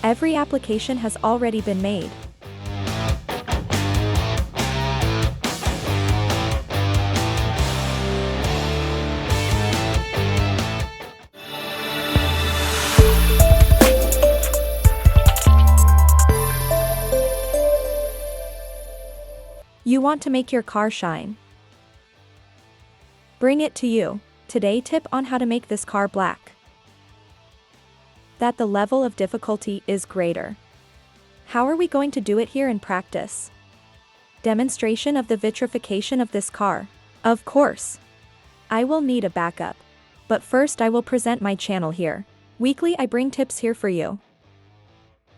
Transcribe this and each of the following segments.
Every application has already been made. You want to make your car shine. Bring it to you. Today tip on how to make this car black. That the level of difficulty is greater. How are we going to do it here in practice? Demonstration of the vitrification of this car. Of course. I will need a backup. But first I will present my channel here. Weekly I bring tips here for you.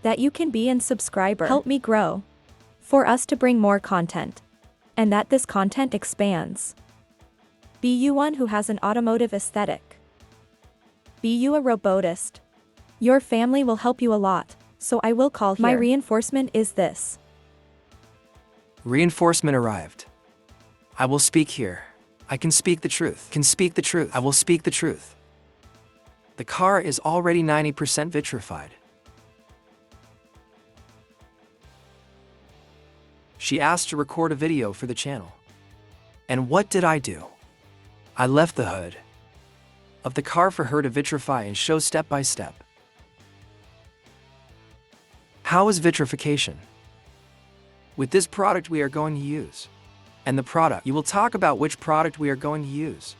That you can be an subscriber. Help me grow. For us to bring more content. And that this content expands. Be you one who has an automotive aesthetic. Be you a robotist. Your family will help you a lot, so I will call here. My reinforcement is this. Reinforcement arrived. I will speak here. I can speak the truth. Can speak the truth. I will speak the truth. The car is already 90% vitrified. She asked to record a video for the channel. And what did I do? I left the hood of the car for her to vitrify and show step by step. How is vitrification? With this product we are going to use. And the product, you will talk about which product we are going to use.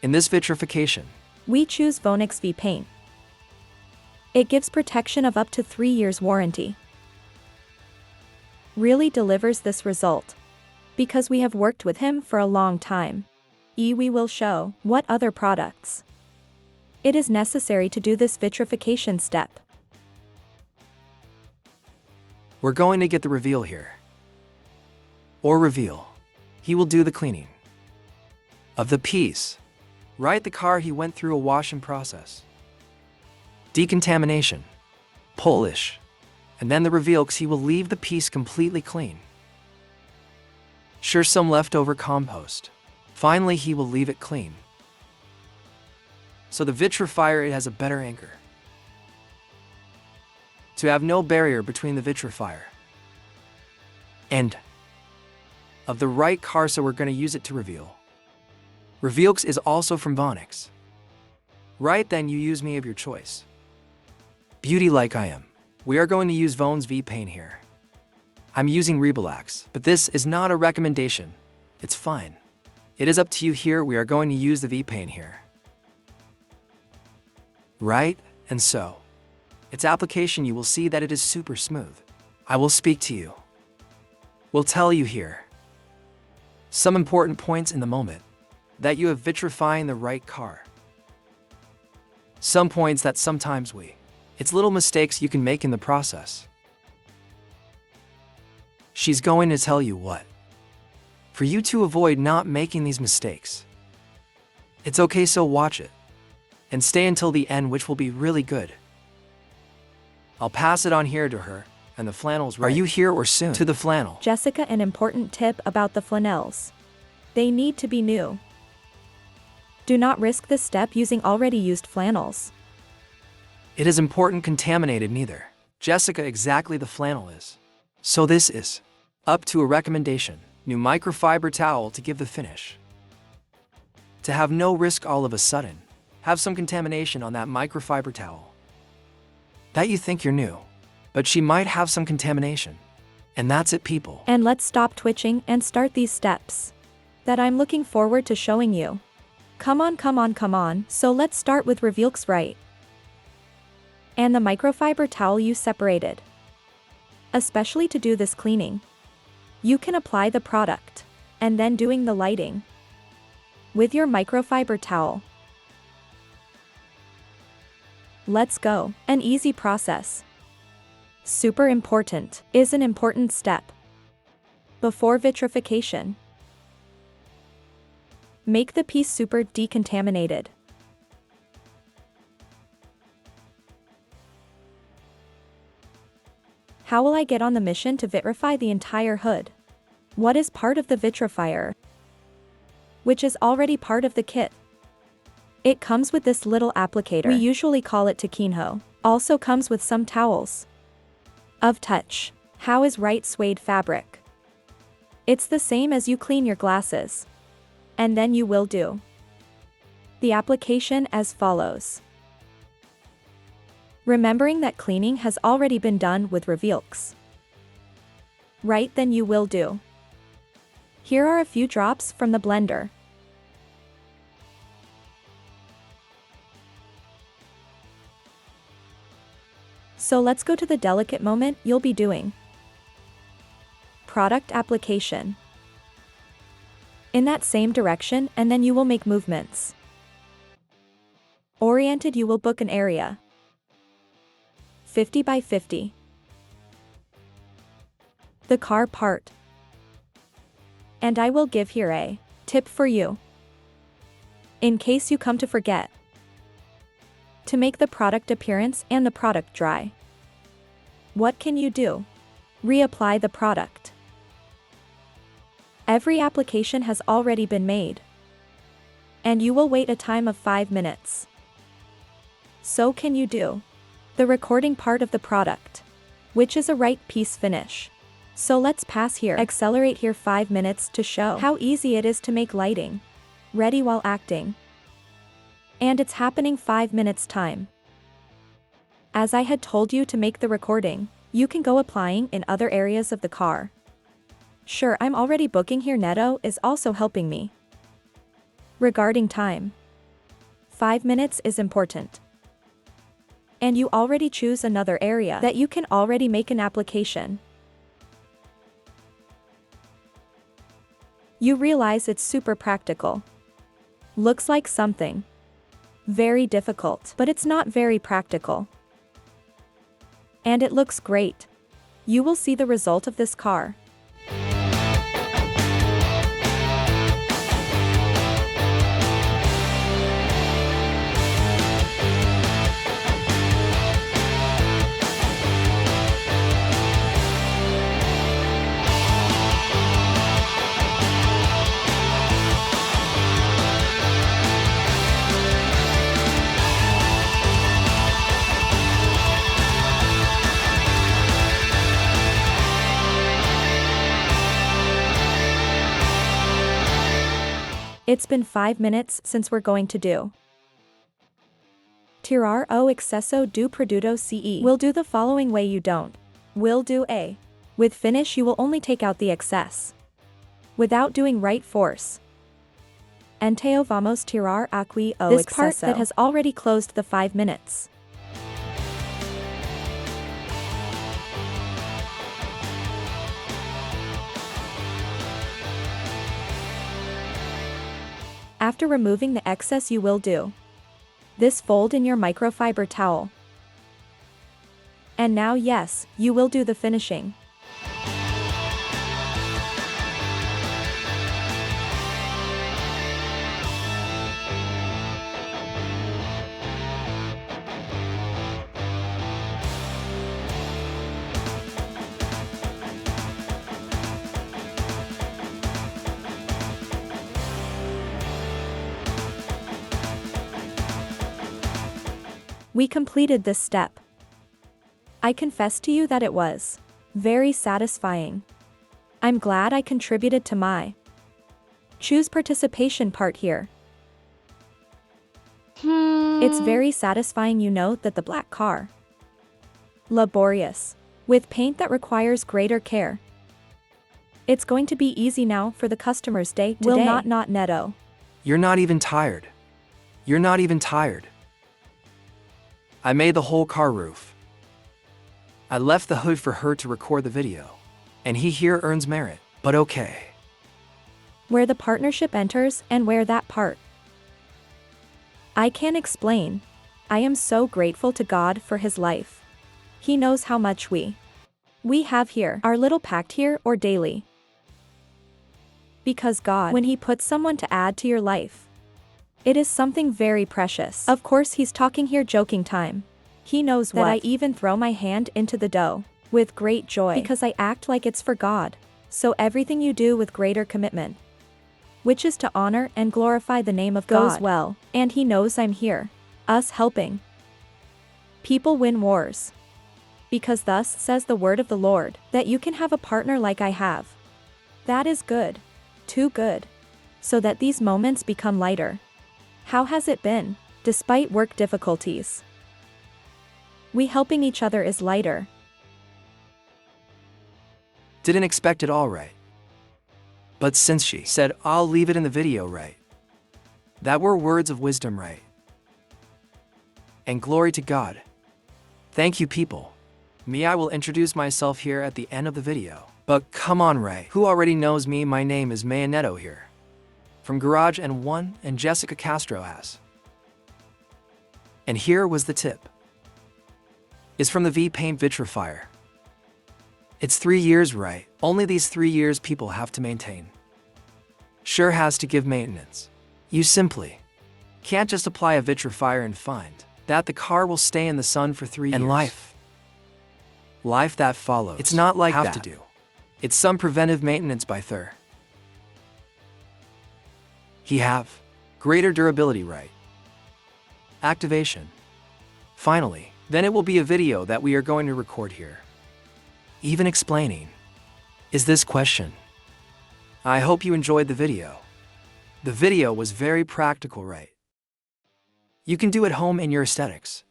In this vitrification, we choose Vonixx V paint. It gives protection of up to 3 years warranty. Really delivers this result. Because we have worked with him for a long time. We will show what other products. It is necessary to do this vitrification step. We're going to get the reveal here. Or reveal. He will do the cleaning of the piece. Right, the car he went through a washing process. Decontamination. Polish. And then the reveal, because he will leave the piece completely clean. Sure, some leftover compost. Finally, he will leave it clean. So the vitrifier, it has a better anchor. To have no barrier between the vitrifier and of the right car, so we're going to use it to reveal. Revevex is also from Vonixx. Right, then you use me of your choice. Beauty like I am. We are going to use Vonixx V paint here. I'm using Rejuvex, but this is not a recommendation. It's fine. It is up to you here. We are going to use the V paint here. Right, and so. Its application, you will see that it is super smooth. I will speak to you. Will tell you here. Some important points in the moment. That you have vitrifying the right car. Some points that sometimes it's little mistakes you can make in the process. She's going to tell you what. For you to avoid not making these mistakes. It's okay, so watch it. And stay until the end, which will be really good. I'll pass it on here to her, and the flannels. Right. Are you here or soon? To the flannel. Jessica, an important tip about the flanels. They need to be new. Do not risk this step using already used flannels. It is important contaminated neither. Jessica, exactly the flannel is. So this is up to a recommendation. New microfiber towel to give the finish. To have no risk all of a sudden. Have some contamination on that microfiber towel. That you think you're new, but she might have some contamination. And that's it, people. And let's stop twitching and start these steps. That I'm looking forward to showing you. Come on, come on, come on. So let's start with Rejuvex, right? And the microfiber towel you separated. Especially to do this cleaning. You can apply the product. And then doing the lighting. With your microfiber towel. Let's go. An easy process. Super important is an important step. Before vitrification. Make the piece super decontaminated. How will I get on the mission to vitrify the entire hood? What is part of the vitrifier? Which is already part of the kit. It comes with this little applicator. We usually call it taquinho. Also comes with some towels. of touch. How is right suede fabric? It's the same as you clean your glasses. And then you will do the application as follows. Remembering that cleaning has already been done with Rejuvex. Right, then you will do. Here are a few drops from the blender. So let's go to the delicate moment you'll be doing. Product application. In that same direction, and then you will make movements. Oriented, you will book an area. 50 by 50. The car part. And I will give here a tip for you. In case you come to forget. To make the product appearance and the product dry. What can you do? Reapply the product. Every application has already been made. And you will wait a time of 5 minutes. So can you do the recording part of the product, which is a right piece finish. So let's pass here, accelerate here 5 minutes to show how easy it is to make lighting ready while acting. And it's happening 5 minutes time. As I had told you to make the recording, you can go applying in other areas of the car. Sure, I'm already booking here. Netto is also helping me. Regarding time, 5 minutes is important. And you already choose another area that you can already make an application. You realize it's super practical. Looks like something very difficult, but it's not very practical. And it looks great. You will see the result of this car. It's been 5 minutes since we're going to do. Tirar o excesso do produto CE. We'll do the following way. You don't. We'll do A. With finish you will only take out the excess. Without doing right force. Enteo vamos tirar aqui o this excesso. Part that has already closed the 5 minutes. After removing the excess you will do this, fold in your microfiber towel. And now yes, you will do the finishing. We completed this step. I confess to you that it was very satisfying. I'm glad I contributed to my choose participation part here. It's very satisfying, you know, that the black car. Laborious. With paint that requires greater care. It's going to be easy now for the customers day to day. Will not netto. You're not even tired. You're not even tired. I made the whole car roof. I left the hood for her to record the video. And he here earns merit, but okay. Where the partnership enters and where that part. I can't explain. I am so grateful to God for his life. He knows how much we have here, our little pact here or daily. Because God, when he puts someone to add to your life, it is something very precious. Of course he's talking here joking time. He knows that I even throw my hand into the dough with great joy because I act like it's for God. So everything you do with greater commitment, which is to honor and glorify the name of God, goes well. And he knows I'm here. Us helping people win wars. Because thus says the word of the Lord, that you can have a partner like I have. That is good. Too good. So that these moments become lighter. How has it been, despite work difficulties? We helping each other is lighter. Didn't expect it all, right? But since she said, I'll leave it in the video, right? That were words of wisdom, right? And glory to God. Thank you, people. Me, I will introduce myself here at the end of the video. But come on, Ray. Who already knows me? My name is Mayonetto here. From Garage N1 and Jessica Castro has. And here was the tip. It's from the V-Paint Vitrifier. It's 3 years, right? Only these 3 years people have to maintain. Sure has to give maintenance. You simply can't just apply a vitrifier and find that the car will stay in the sun for 3 years. And life that follows. It's not like that. To do. It's some preventive maintenance by Thur. He have greater durability, right? Activation. Finally, then it will be a video that we are going to record here. Even explaining is this question. I hope you enjoyed the video. The video was very practical, right? You can do it home in your aesthetics.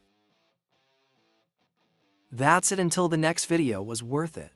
That's it until the next video was worth it.